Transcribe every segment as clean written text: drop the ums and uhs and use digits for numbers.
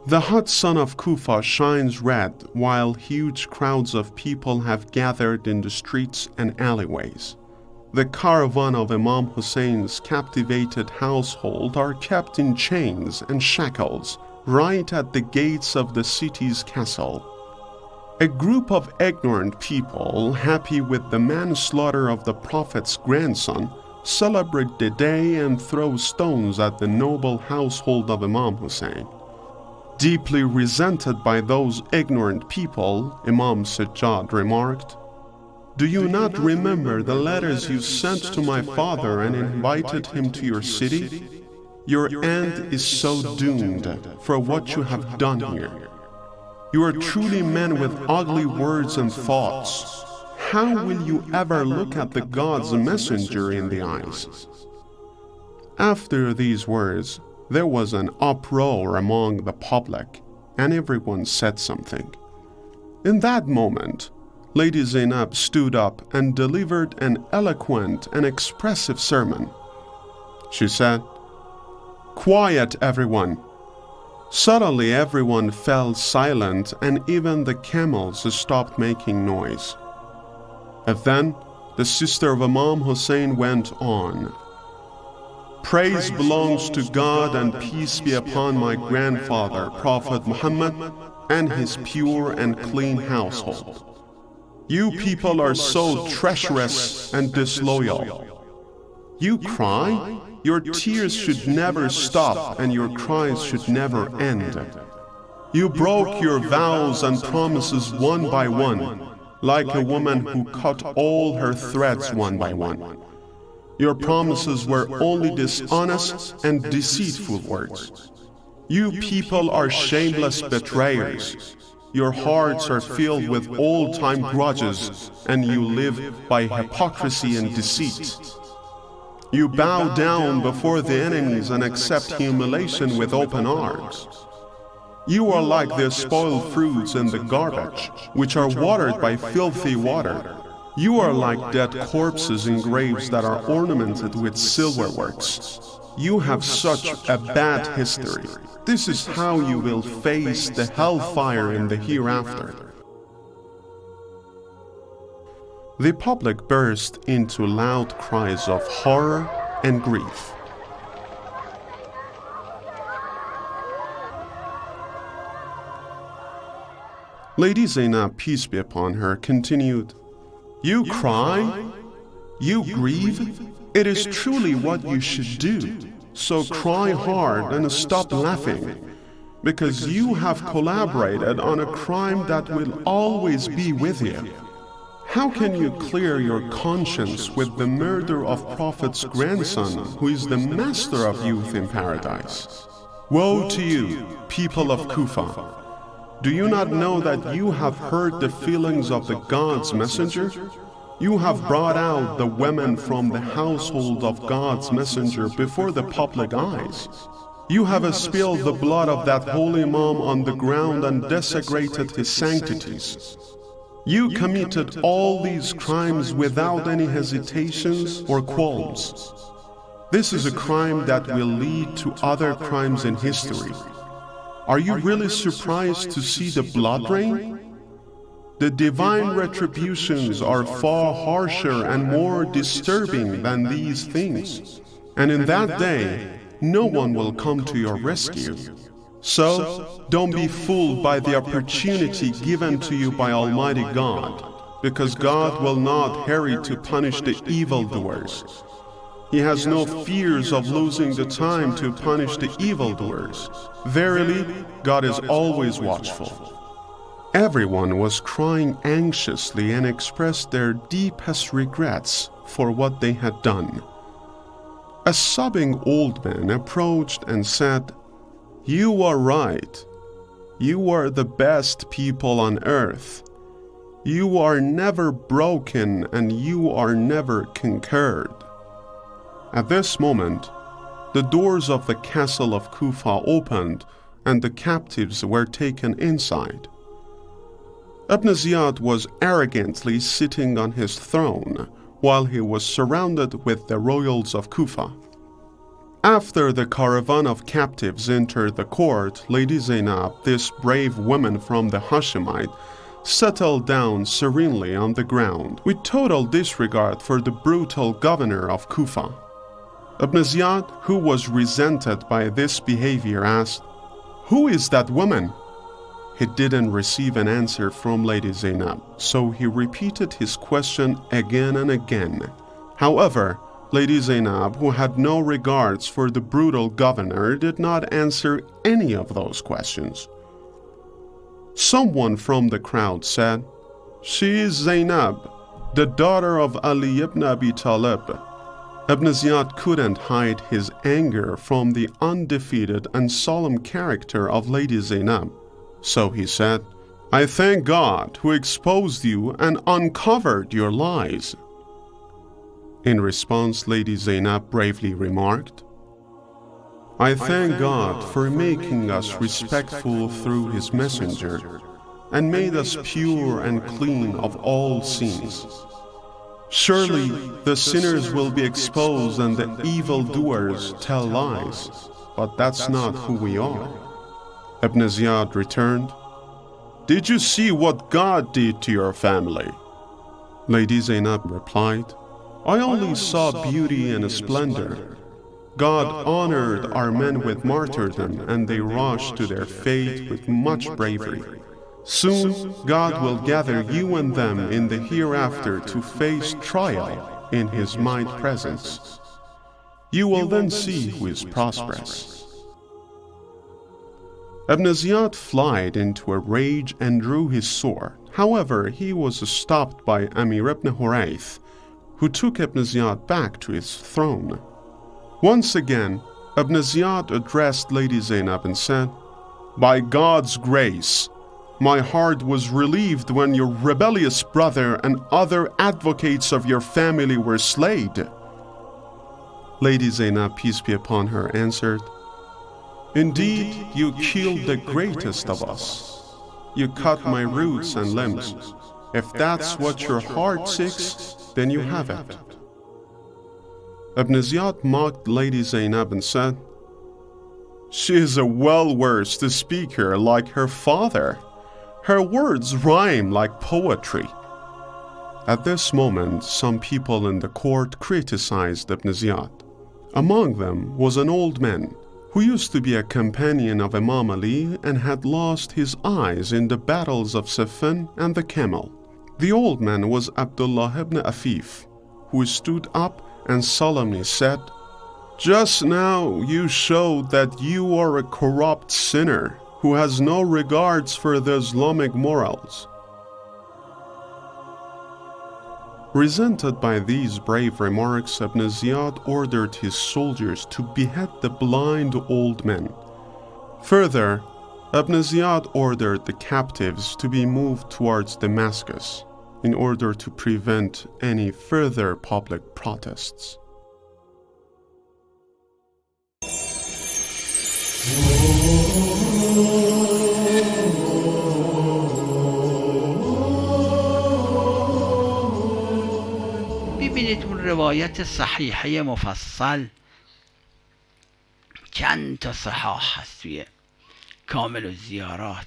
The hot sun of Kufa shines red while huge crowds of people have gathered in the streets and alleyways. The caravan of Imam Hussein's captivated household are kept in chains and shackles right at the gates of the city's castle. A group of ignorant people, happy with the manslaughter of the Prophet's grandson, celebrate the day and throw stones at the noble household of Imam Hussein. Deeply resented by those ignorant people, Imam Sajjad remarked, "Do you not remember the letters you sent to my father and invited him to your city? Your end is so doomed for what you have done here. You are truly men with ugly words and thoughts. How will you ever look at the God's messenger in the eyes?" After these words, there was an uproar among the public, and everyone said something. In that moment, Lady Zainab stood up and delivered an eloquent and expressive sermon. She said, "Quiet, everyone." Suddenly everyone fell silent and even the camels stopped making noise. And then the sister of Imam Hussein went on, "Praise belongs to God and peace be upon my grandfather, Prophet Muhammad, and his pure and clean household. You people are so treacherous and disloyal. You cry? Your tears should never stop and your cries should never end. You broke your vows and promises one by one, like a woman who cut all her threads one by one. Your promises were only dishonest and deceitful words. You people are shameless betrayers. Your hearts are filled with old-time grudges, and you live by hypocrisy and deceit. You bow down before the enemies and accept humiliation with open arms. You are like the spoiled fruits in the garbage, which are watered by filthy water. You are like dead corpses in graves that are ornamented with silverworks. You have such a bad history. This is how you will face the hellfire in the hereafter." The public burst into loud cries of horror and grief. Lady Zainab, peace be upon her, continued, "You cry? You grieve? It is truly what you should do. So cry hard and stop laughing, because you have collaborated on a crime that will always be with you. How can you clear your conscience with the murder of Prophet's grandson, who is the master of youth in paradise? Woe to you, people of Kufa! Do you not know that you have hurt the feelings of the God's messenger? You have brought out the women from the household of God's messenger before the public eyes. You have spilled the blood of that holy Imam on the ground and desecrated his sanctities. You committed all these crimes without any hesitations or qualms. This is a crime that will lead to other crimes in history. Are you really surprised to see the blood rain? The divine retributions are far harsher and more disturbing than these things. And in that day, no one will come to your rescue. So, don't be fooled by the opportunity given to you by Almighty God, because God will not hurry to punish the evildoers. He has no fears of losing the time to punish the evildoers. Verily, God is always watchful." Everyone was crying anxiously and expressed their deepest regrets for what they had done. A sobbing old man approached and said, "You are right. You are the best people on earth. You are never broken and you are never conquered." At this moment, the doors of the castle of Kufa opened and the captives were taken inside. Ibn Ziyad was arrogantly sitting on his throne while he was surrounded with the royals of Kufa. After the caravan of captives entered the court, Lady Zainab, this brave woman from the Hashemite, settled down serenely on the ground, with total disregard for the brutal governor of Kufa. Ibn Ziyad, who was resented by this behavior, asked, "Who is that woman?" He didn't receive an answer from Lady Zainab, so he repeated his question again and again. However, Lady Zainab, who had no regards for the brutal governor, did not answer any of those questions. Someone from the crowd said, "She is Zainab, the daughter of Ali ibn Abi Talib." Ibn Ziyad couldn't hide his anger from the undefeated and solemn character of Lady Zainab. So he said, "I thank God who exposed you and uncovered your lies." In response, Lady Zainab bravely remarked, "I thank God for making us respectful through His messenger and made us pure and clean of all sins. Surely the sinners will be exposed and the evildoers tell lies, but that's not who we are." Ibn Ziyad returned, "Did you see what God did to your family?" Lady Zainab replied, "I only saw beauty and splendor. God honored our men with martyrdom, and they rushed to their fate with much bravery. Soon, God will gather you and them in the hereafter to face trial in His might presence. You will then see who is prosperous." Ibn Ziyad fled into a rage and drew his sword. However, he was stopped by Amir ibn Hurayth, who took Ibn Ziyad back to his throne. Once again, Ibn Ziyad addressed Lady Zainab and said, "By God's grace, my heart was relieved when your rebellious brother and other advocates of your family were slain." Lady Zainab, peace be upon her, answered, "Indeed, you killed the greatest of us. You cut my roots and limbs. If that's what your heart seeks, then you have it." Ibn Ziyad mocked Lady Zainab and said, "She is a well-versed speaker like her father. Her words rhyme like poetry." At this moment, some people in the court criticized Ibn Ziyad. Among them was an old man who used to be a companion of Imam Ali and had lost his eyes in the battles of Siffin and the Camel. The old man was Abdullah ibn Afif, who stood up and solemnly said, "Just now you showed that you are a corrupt sinner who has no regards for the Islamic morals." Resented by these brave remarks, Ibn Ziyad ordered his soldiers to behead the blind old men. Further, Ibn Ziyad ordered the captives to be moved towards Damascus in order to prevent any further public protests. ببینید اون روایت صحیحه مفصل چند تا صحاح هست توی کامل و زیارات.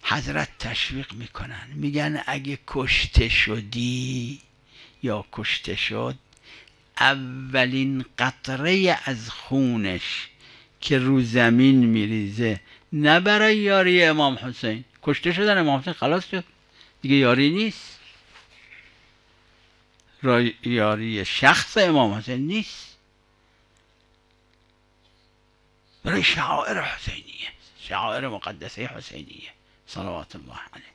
حضرت تشویق میکنن، میگن اگه کشته شدی یا کشته شد، اولین قطره از خونش که رو زمین میریزه نه برای یاری امام حسین، کشته شدن امام حسین خلاص شد دیگه، یاری نیست، یاری شخص امام حسین نیست، برای شعائر حسینیه، شعائر مقدسه حسینیه صلوات الله علیه.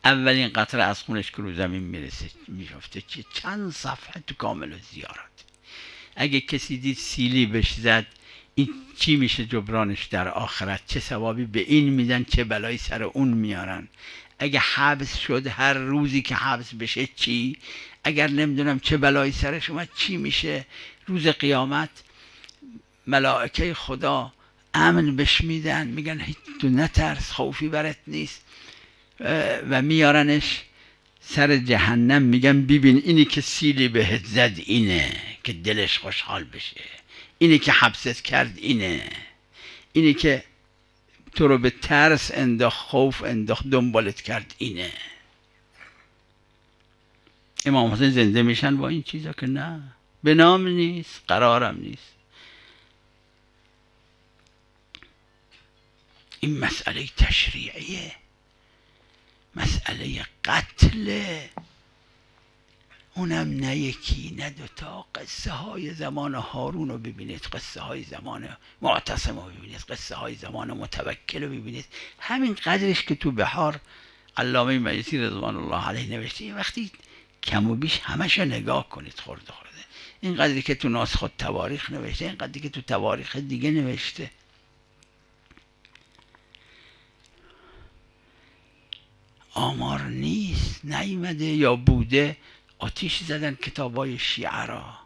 اولین قطره از خونش که رو زمین میرسه میفته. چند صفحه تو کامل و زیارات. اگه کسی دید سیلی بهش زد، این چی میشه جبرانش در آخرت؟ چه ثوابی به این میدن، چه بلایی سر اون میارن؟ اگه حبس شد، هر روزی که حبس بشه چی؟ اگر نمیدونم چه بلایی سرش اومد چی میشه؟ روز قیامت ملائکه خدا امن بش میدن، میگن تو نترس، خوفی برات نیست، و میارنش سر جهنم میگن ببین اینی که سیلی بهت زد اینه که دلش خوشحال بشه، اینی که حبست کرد اینه، اینی که تو رو به ترس انداخت، خوف انداخت، دنبالت کرد اینه. امام حسین زنده میشن با این چیزا که نه، به نام نیست، قرارم نیست. این مسئله تشریعیه، مسئله قتله، اونم نه یکی نه دوتا. قصه های زمان هارون رو ببینید، قصه های زمان معتصم رو ببینید، قصه های زمان متوکل رو ببینید. همین قدرش که تو بحار علامه مجلسی رضوان الله علیه نوشته، وقتی کم و بیش همش رو نگاه کنید خورده خورده، این قدری که تو ناسخ التواریخ نوشته، این قدری که تو تواریخ دیگه نوشته، آمار نیست، نیامده یا بوده آتیش زدن کتابای شیعه را.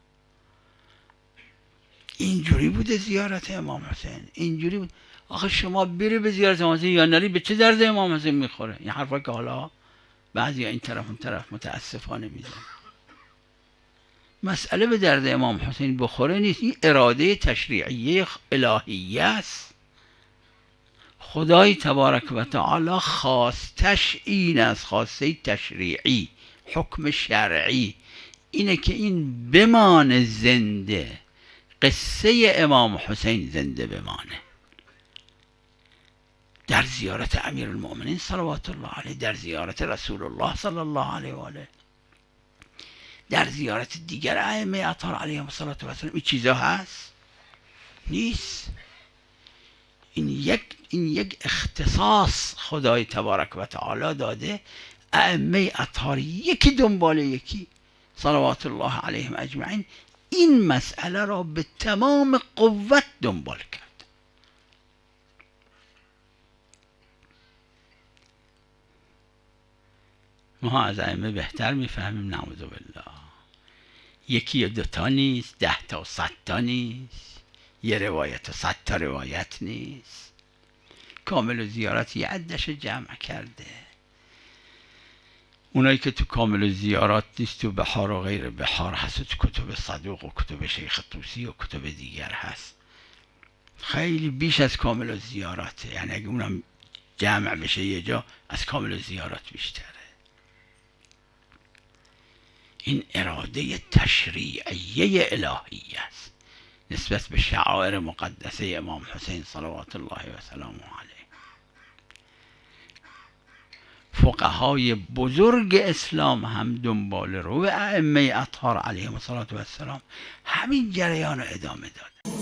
اینجوری بوده زیارت امام حسین، اینجوری بود. آخه شما بری به زیارت امام حسین یا نری، به چه درد امام حسین میخوره؟ این حرفا که حالا بعضی این طرف اون طرف متاسفانه میزن. مسئله به درد امام حسین بخوره نیست، این اراده تشریعیه الهیه است. خدای تبارک و تعالی خواستش این است، خواسته تشریعی، حکم شرعی اینه که این بمانه زنده، قصه امام حسین زنده بمانه در زیارت امیرالمؤمنین صلوات الله علیه، در زیارت رسول الله صلی الله علیه و آله، در زیارت دیگر ائمه اطهار علیهم الصلوة و السلام. این چیزا هست؟ نیست. این یک اختصاص خدای تبارک و تعالی داده، ائمه اطهار یکی دنبال یکی صلوات الله علیهم اجمعین این مسئله را به تمام قوت دنبال کرد. ما از ائمه بهتر میفهمیم نعوذ بالله. یکی یا دوتا نیست، 10 تا و 100 تا نیست، یه روایت و 100 تا روایت نیست. کامل زیارت یه عدش جمع کرده. اونایی که تو کامل زیارات نیست، تو بحار و غیر بحار هست، تو کتب صدوق و کتب شیخ طوسی و کتب دیگر هست، خیلی بیش از کامل زیاراته. یعنی اگه اونم جمع بشه یه جا، از کامل زیارات بیشتره. این اراده تشریعیه الهی است نسبت به شعائر مقدسه امام حسین صلوات الله و سلامه علیه. فقهای بزرگ اسلام هم دنبال رو ائمه اطهار علیهم الصلوة و السلام همین جریان رو ادامه داد.